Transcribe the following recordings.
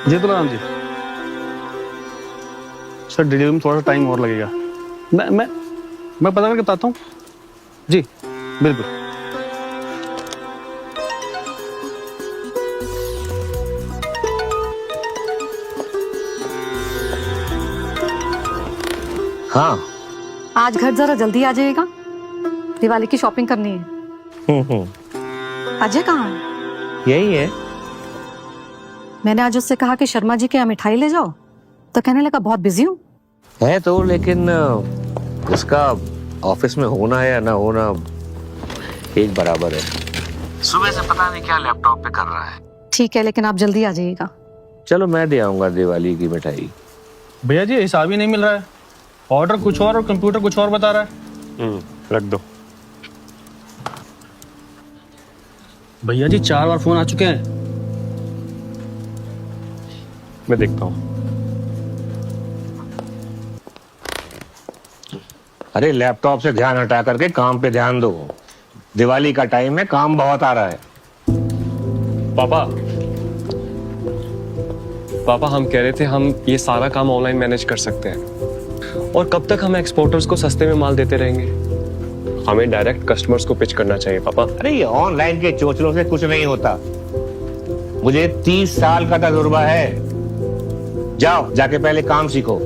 जी तुलाराम जी, sir delivery में थोड़ा सा टाइम और लगेगा। मैं पता करके बताता हूँ। जी बिल्कुल। हाँ। आज घर जरा जल्दी आ जाइएगा, दिवाली की शॉपिंग करनी है। अजय कहाँ है? यही है। मैंने आज उससे कहा कि शर्मा जी के यहाँ मिठाई ले जाओ, तो कहने लगा बहुत बिजी हूँ। है तो, लेकिन उसका ऑफिस में होना है या ना होना एक बराबर है। सुबह से पता नहीं क्या लैपटॉप पे कर रहा है। ठीक है, लेकिन आप जल्दी आ जाइएगा। चलो मैं दे आऊंगा दिवाली की मिठाई। भैया जी हिसाब ही नहीं मिल रहा है, ऑर्डर कुछ और कंप्यूटर कुछ और बता रहा है। रख दो। भैया जी 4 बार फोन आ चुके हैं। मैं देखता हूँ। अरे लैपटॉप से ध्यान हटा करके काम पे ध्यान दो। दिवाली का टाइम है, काम बहुत आ रहा है। पापा हम कह रहे थे हम ये सारा काम ऑनलाइन मैनेज कर सकते हैं। और कब तक हम एक्सपोर्टर्स को सस्ते में माल देते रहेंगे? हमें डायरेक्ट कस्टमर्स को पिच करना चाहिए पापा। अरे ये ऑनलाइन के चोचलों से कुछ नहीं होता। मुझे 30 साल का तजुर्बा है। जाओ जाके पहले काम सीखो।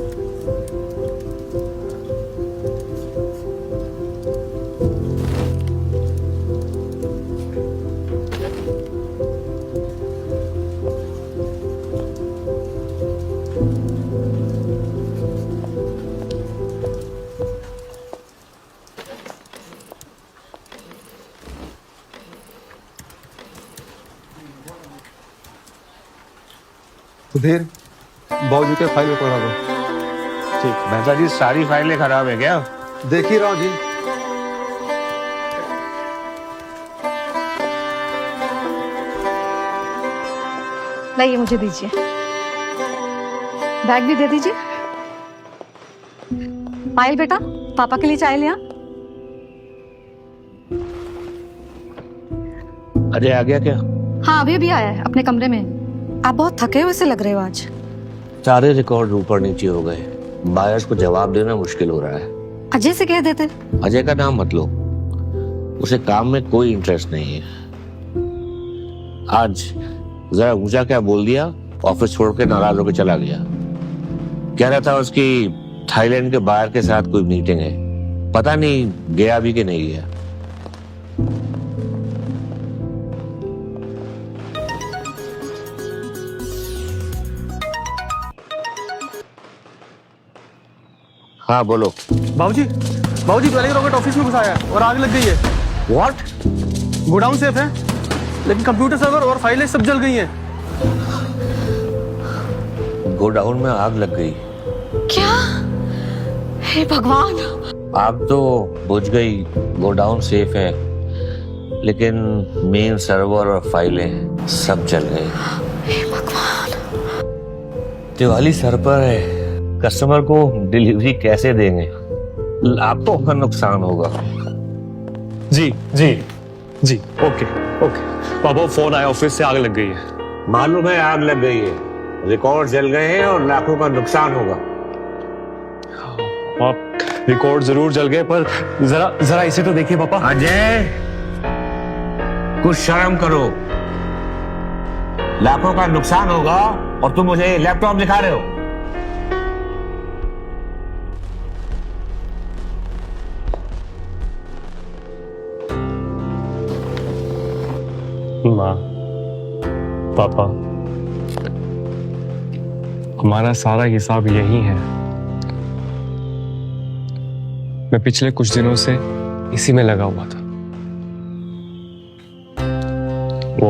सुधीर, बाबूजी के फाइल पकड़ा दो। ठीक। मेहता जी सारी फाइलें खराब है क्या? देख ही रहा हूं जी। लाइए मुझे दीजिए, बैग भी दे दीजिए। पायल बेटा, पापा के लिए चाय ले आ। अजय आ गया क्या? हाँ अभी अभी आया है अपने कमरे में। आप बहुत थके हुए से लग रहे हो आज। सारे रिकॉर्ड ऊपर नीचे हो गए। बायर्स को जवाब देना मुश्किल हो रहा है। अजय से कह देते। अजय का नाम मत लो, उसे काम में कोई इंटरेस्ट नहीं है। आज जरा ऊंचा क्या बोल दिया, ऑफिस छोड़ के नाराज होकर चला गया। कह रहा था उसकी थाईलैंड के बायर के साथ कोई मीटिंग है, पता नहीं गया भी कि नहीं गया। हाँ बोलो। बाबूजी पहले ही रॉकेट ऑफिस में घुसाया है और आग लग गई है। व्हाट? गोडाउन सेफ है, लेकिन कंप्यूटर सर्वर और फाइलें सब जल गई हैं। गोडाउन में आग लग गई? क्या? हे भगवान। आग तो बुझ गई, गोडाउन सेफ है, लेकिन मेन सर्वर और फाइलें सब जल गए। हे भगवान। दिवाली सर पर है, कस्टमर को डिलीवरी कैसे देंगे? लाखों का नुकसान होगा। जी ओके पापा फोन आया ऑफिस से, आग लग गई है। मालूम है आग लग गई है, रिकॉर्ड जल गए हैं और लाखों का नुकसान होगा। आप रिकॉर्ड जरूर जल गए, पर जरा इसे तो देखिए पापा। अजय कुछ शर्म करो। लाखों का नुकसान होगा और तुम मुझे लैपटॉप दिखा रहे हो। माँ, पापा, हमारा सारा हिसाब यही है। मैं पिछले कुछ दिनों से इसी में लगा हुआ था। वो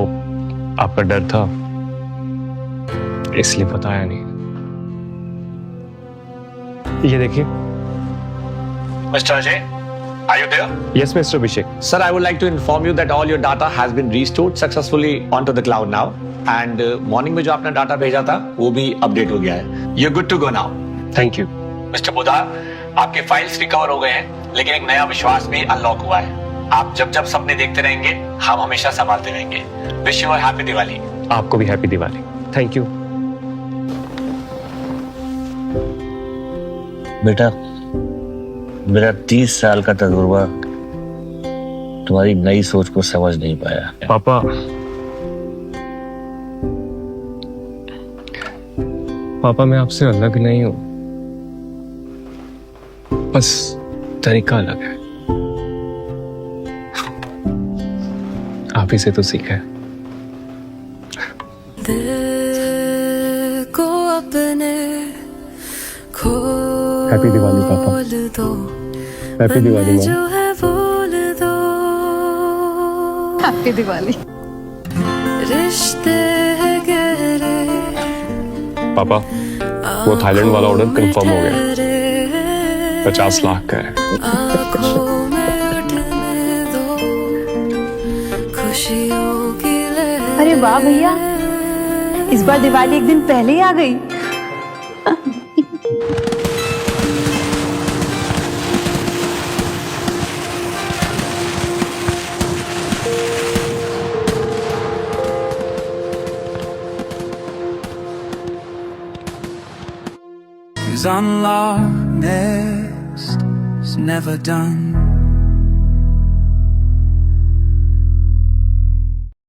आपका डर था, इसलिए बताया नहीं। ये देखिए। Mr. Ajay, are you there? Yes mister Abhishek. Sir, I would like to inform you that all your data has been restored successfully onto the cloud now. And morning में जो आपने डाटा भेजा था वो भी अपडेट हो गया है। You're good to go now. Thank you. Mr. बुधार, आपके फाइल्स रिकवर हो गए हैं, लेकिन एक नया विश्वास भी अनलॉक हुआ है। आप जब जब सपने देखते रहेंगे, हम हमेशा संभालते रहेंगे। Wish you a happy Diwali. आपको भी हैप्पी दिवाली। Thank you. बेटा, मेरा 30 साल का तजुर्बा तुम्हारी नई सोच को समझ नहीं पाया। पापा, पापा मैं आपसे अलग नहीं हूं, बस तरीका अलग है। आप ही से तो सीखा है। को अपने हैप्पी दिवाली पापा। हैप्पी दिवाली माँ। जो है बोल दो, हैप्पी दिवाली। रिश्ते है गहरे, पापा, वो थाईलैंड वाला ऑर्डर कंफर्म हो गया, 50 लाख का है। आंखों में उठने दो खुशियों की लहरें। अरे वाह भैया, इस बार दिवाली एक दिन पहले ही आ गई। Cause unlocked nest is never done.